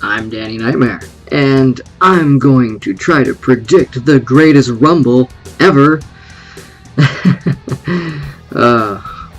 I'm Danny Knightmare, and I'm going to try to predict the greatest Rumble ever.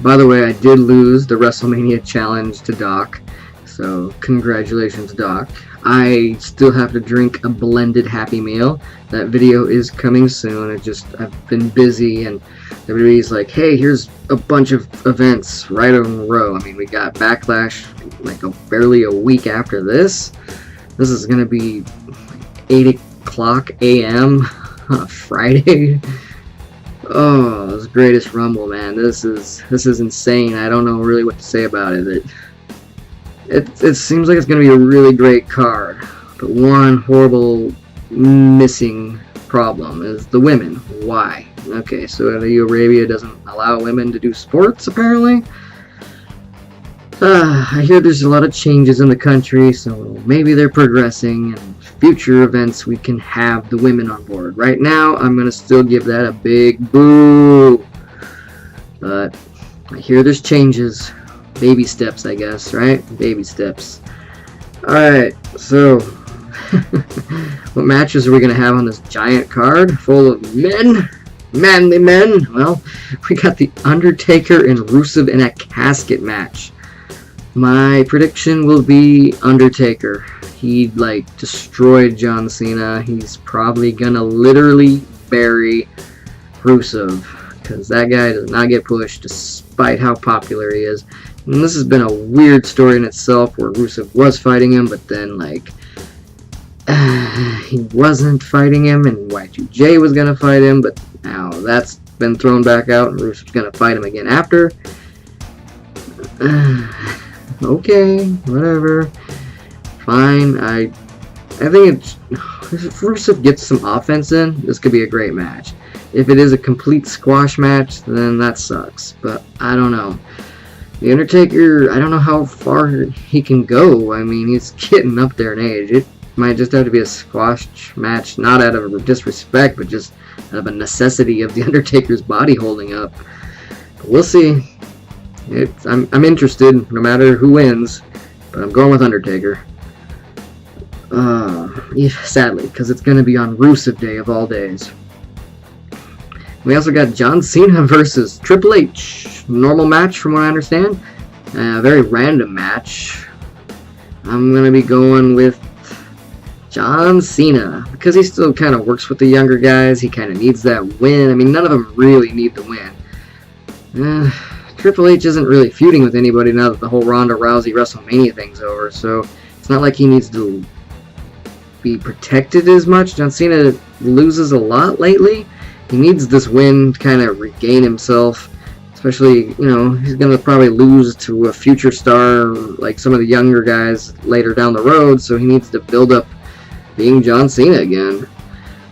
By the way, I did lose the WrestleMania challenge to Doc, so congratulations, Doc. I still have to drink a blended Happy Meal. That video is coming soon. I've been busy, and everybody's like, hey, here's a bunch of events right in a row. I mean, we got Backlash like barely a week after this. This is gonna be 8 o'clock a.m. on a Friday. Oh, this greatest Rumble, man. This is insane. I don't know really what to say about it. It seems like it's going to be a really great card. But one horrible missing problem is the women. Why? Okay, so Saudi Arabia doesn't allow women to do sports, apparently. I hear there's a lot of changes in the country, so maybe they're progressing, and future events we can have the women on board. Right now, I'm going to still give that a big boo. But I hear there's changes. Baby steps, I guess, right? Baby steps. Alright, so what matches are we going to have on this giant card full of men? Manly men? Well, we got the Undertaker and Rusev in a casket match. My prediction will be Undertaker. He destroyed John Cena. He's probably gonna literally bury Rusev, because that guy does not get pushed despite how popular he is. And this has been a weird story in itself, where Rusev was fighting him, but then he wasn't fighting him, and Y2J was gonna fight him, but now that's been thrown back out, and Rusev's gonna fight him again after. Okay, whatever. Fine. I think if Rusev gets some offense in, this could be a great match. If it is a complete squash match, then that sucks. But I don't know. The Undertaker, I don't know how far he can go. I mean, he's getting up there in age. It might just have to be a squash match, not out of disrespect, but just out of a necessity of the Undertaker's body holding up. But we'll see. I'm interested, no matter who wins, but I'm going with Undertaker. Sadly, because it's going to be on Rusev Day of all days. We also got John Cena versus Triple H. Normal match, from what I understand. A very random match. I'm going to be going with John Cena, because he still kind of works with the younger guys. He kind of needs that win. I mean, none of them really need the win. Triple H isn't really feuding with anybody now that the whole Ronda Rousey WrestleMania thing's over, so it's not like he needs to be protected as much. John Cena loses a lot lately. He needs this win to kind of regain himself, especially, he's going to probably lose to a future star like some of the younger guys later down the road, so he needs to build up being John Cena again.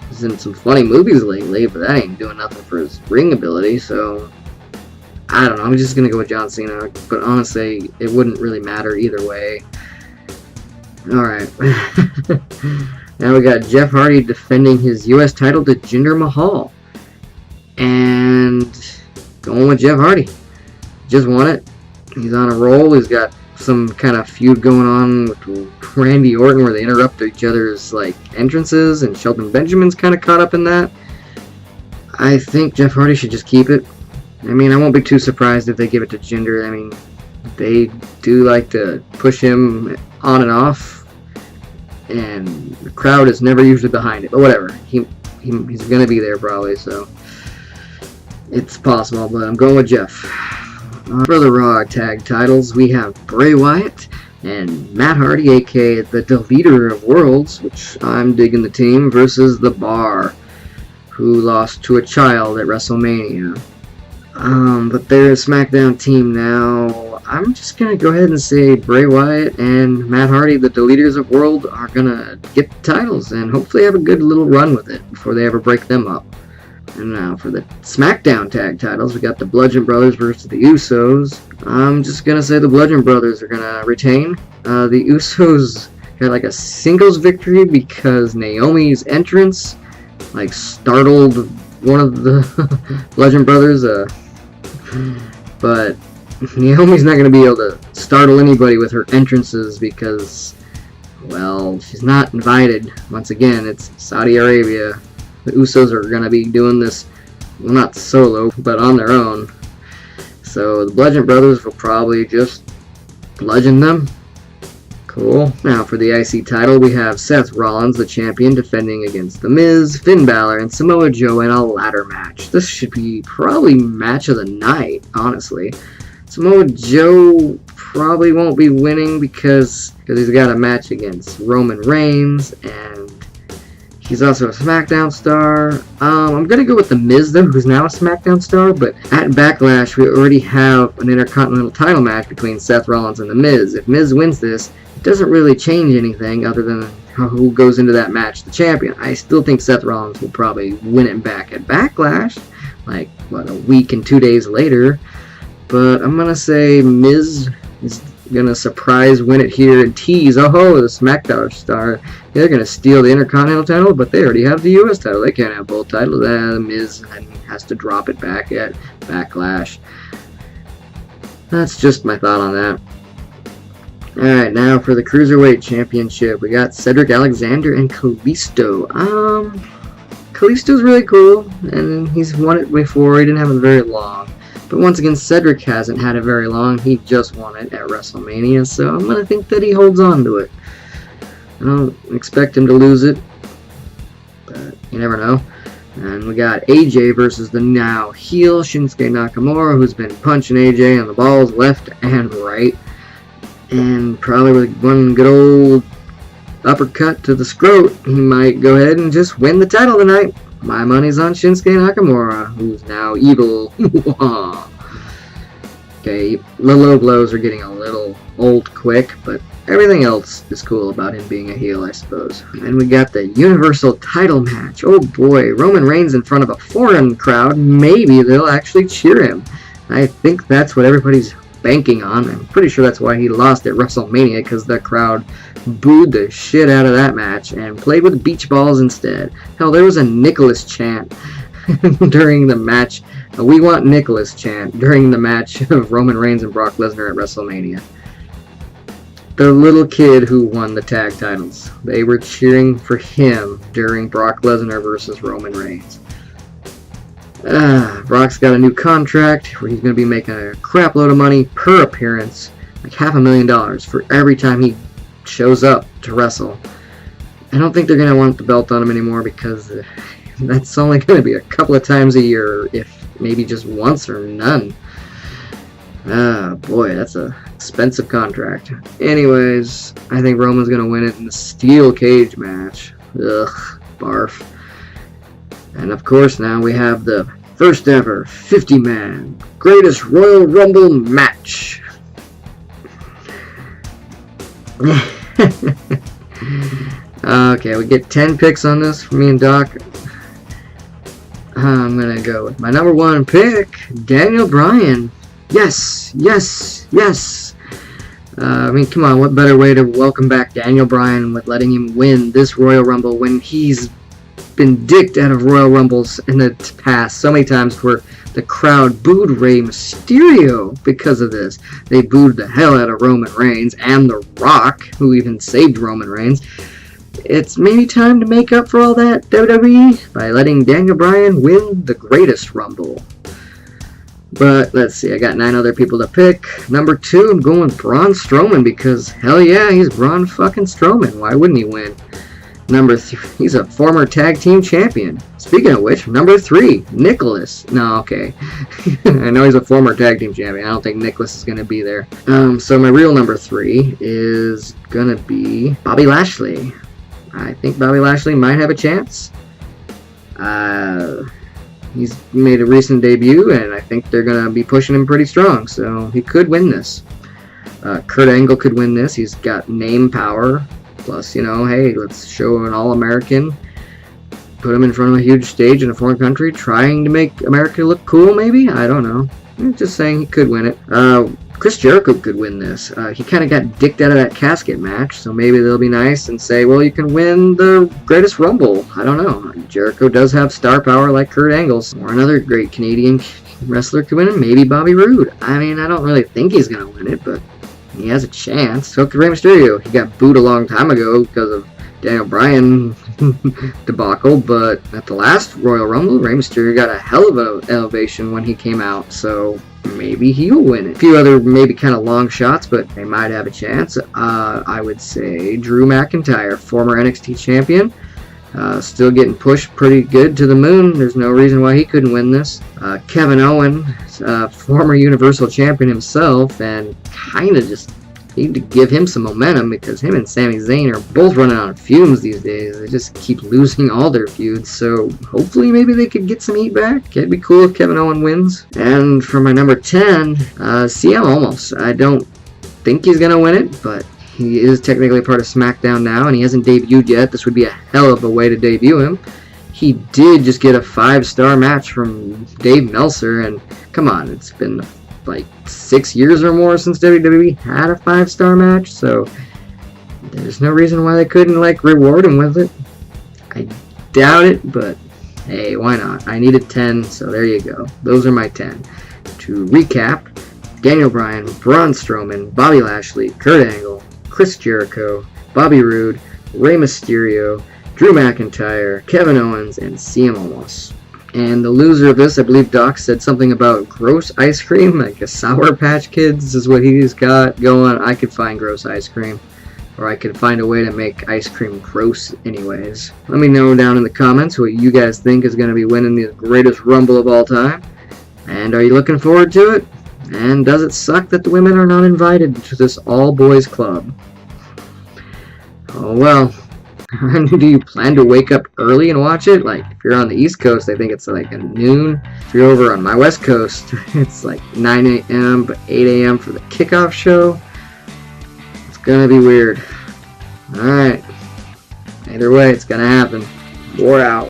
He's in some funny movies lately, but that ain't doing nothing for his ring ability, so I don't know, I'm just going to go with John Cena, but honestly, it wouldn't really matter either way. Alright. Now we got Jeff Hardy defending his U.S. title to Jinder Mahal. And going with Jeff Hardy. Just won it. He's on a roll. He's got some kind of feud going on with Randy Orton where they interrupt each other's entrances, and Shelton Benjamin's kind of caught up in that. I think Jeff Hardy should just keep it. I mean, I won't be too surprised if they give it to Jinder. I mean, they do like to push him on and off, and the crowd is never usually behind it. But whatever, he's going to be there probably, so it's possible. But I'm going with Jeff. For the Raw tag titles, we have Bray Wyatt and Matt Hardy, aka the Deleter of Worlds, which I'm digging the team, versus The Bar, who lost to a child at WrestleMania. But they're a SmackDown team now. I'm just going to go ahead and say Bray Wyatt and Matt Hardy, the Deleters of World, are going to get the titles and hopefully have a good little run with it before they ever break them up. And now for the SmackDown tag titles, we got the Bludgeon Brothers versus the Usos. I'm just going to say the Bludgeon Brothers are going to retain. The Usos got a singles victory because Naomi's entrance startled one of the Bludgeon Brothers. But Naomi's not going to be able to startle anybody with her entrances because Well, she's not invited. Once again, it's Saudi Arabia. The Usos are going to be doing this, well, not solo, but on their own. So the Bludgeon Brothers will probably just bludgeon them. Cool. Now for the IC title, we have Seth Rollins, the champion, defending against The Miz, Finn Balor, and Samoa Joe in a ladder match. This should be probably match of the night, honestly. Samoa Joe probably won't be winning because he's got a match against Roman Reigns, and he's also a SmackDown star. I'm going to go with The Miz, though, who's now a SmackDown star, but at Backlash, we already have an Intercontinental title match between Seth Rollins and The Miz. If Miz wins this, it doesn't really change anything other than who goes into that match the champion. I still think Seth Rollins will probably win it back at Backlash, like, a week and 2 days later. But I'm going to say Miz is going to surprise win it here and tease, the SmackDown star. They're going to steal the Intercontinental title, but they already have the US title. They can't have both titles. The Miz has to drop it back at Backlash. That's just my thought on that. Alright, now for the Cruiserweight Championship, we got Cedric Alexander and Kalisto. Kalisto's really cool, and he's won it before. He didn't have it very long. But once again, Cedric hasn't had it very long. He just won it at WrestleMania, so I'm going to think that he holds on to it. I don't expect him to lose it, but you never know. And we got AJ versus the now heel Shinsuke Nakamura, who's been punching AJ on the balls left and right. And probably with one good old uppercut to the scrot, he might go ahead and just win the title tonight. My money's on Shinsuke Nakamura, who's now evil. Okay, the low blows are getting a little old quick, but everything else is cool about him being a heel, I suppose. And we got the Universal title match. Oh boy, Roman Reigns in front of a foreign crowd. Maybe they'll actually cheer him. I think that's what everybody's banking on. I'm pretty sure that's why he lost at WrestleMania, because the crowd booed the shit out of that match and played with beach balls instead. Hell, there was a Nicholas chant during the match. We want Nicholas chant during the match of Roman Reigns and Brock Lesnar at WrestleMania. The little kid who won the tag titles. They were cheering for him during Brock Lesnar versus Roman Reigns. Brock's got a new contract where he's going to be making a crap load of money per appearance, like $500,000 for every time he shows up to wrestle. I don't think they're going to want the belt on him anymore because that's only going to be a couple of times a year, if maybe just once or none. Boy, that's a expensive contract. Anyways, I think Roman's going to win it in the steel cage match. Ugh, barf. And of course, now we have the first ever 50-man Greatest Royal Rumble match. Okay, we get 10 picks on this for me and Doc. I'm gonna go with my number one pick, Daniel Bryan. Yes, yes, yes. I mean, come on, what better way to welcome back Daniel Bryan with letting him win this Royal Rumble when he's been dicked out of Royal Rumbles in the past so many times where the crowd booed Rey Mysterio because of this. They booed the hell out of Roman Reigns and The Rock, who even saved Roman Reigns. It's maybe time to make up for all that, WWE, by letting Daniel Bryan win the Greatest Rumble. But let's see, I got 9 other people to pick. Number 2, I'm going Braun Strowman because hell yeah, he's Braun fucking Strowman. Why wouldn't he win? Number 3, he's a former tag team champion. Speaking of which, number 3, Nicholas. No, okay. I know he's a former tag team champion. I don't think Nicholas is going to be there. So my real number 3 is going to be Bobby Lashley. I think Bobby Lashley might have a chance. He's made a recent debut, and I think they're going to be pushing him pretty strong, so he could win this. Kurt Angle could win this. He's got name power. Plus, you know, hey, let's show an All-American, put him in front of a huge stage in a foreign country, trying to make America look cool, maybe? I don't know. I'm just saying he could win it. Chris Jericho could win this. He kind of got dicked out of that casket match, so maybe they'll be nice and say, well, you can win the Greatest Rumble. I don't know. Jericho does have star power like Kurt Angle's. Or another great Canadian wrestler could win it. Maybe Bobby Roode. I mean, I don't really think he's going to win it, but He has a chance. So could Rey Mysterio. He got booed a long time ago because of Daniel Bryan debacle, but at the last Royal Rumble, Rey Mysterio got a hell of an elevation when he came out, so maybe he'll win it. A few other maybe kind of long shots, but they might have a chance. I would say Drew McIntyre, former NXT champion, still getting pushed pretty good to the moon. There's no reason why he couldn't win this. Kevin Owens, former Universal Champion himself, and kind of just need to give him some momentum because him and Sami Zayn are both running on fumes these days. They just keep losing all their feuds, so hopefully maybe they could get some heat back. It'd be cool if Kevin Owens wins. And for my number 10, CM Almost. I don't think he's going to win it, but he is technically part of SmackDown now, and he hasn't debuted yet. This would be a hell of a way to debut him. He did just get a 5-star match from Dave Meltzer, and come on, it's been like 6 years or more since WWE had a 5-star match, so there's no reason why they couldn't like reward him with it. I doubt it, but hey, why not? I needed 10, so there you go. Those are my 10. To recap, Daniel Bryan, Braun Strowman, Bobby Lashley, Kurt Angle, Chris Jericho, Bobby Roode, Rey Mysterio, Drew McIntyre, Kevin Owens, and CM Almost. And the loser of this, I believe Doc said something about gross ice cream, like a Sour Patch Kids is what he's got going. I could find gross ice cream, or I could find a way to make ice cream gross anyways. Let me know down in the comments what you guys think is going to be winning the greatest Rumble of all time. And are you looking forward to it? And does it suck that the women are not invited to this all-boys club? Oh well. Do you plan to wake up early and watch it? Like, if you're on the East Coast, I think it's like a noon. If you're over on my West Coast, it's like 9 a.m. but 8 a.m. for the kickoff show. It's gonna be weird. Alright. Either way, it's gonna happen. We're out.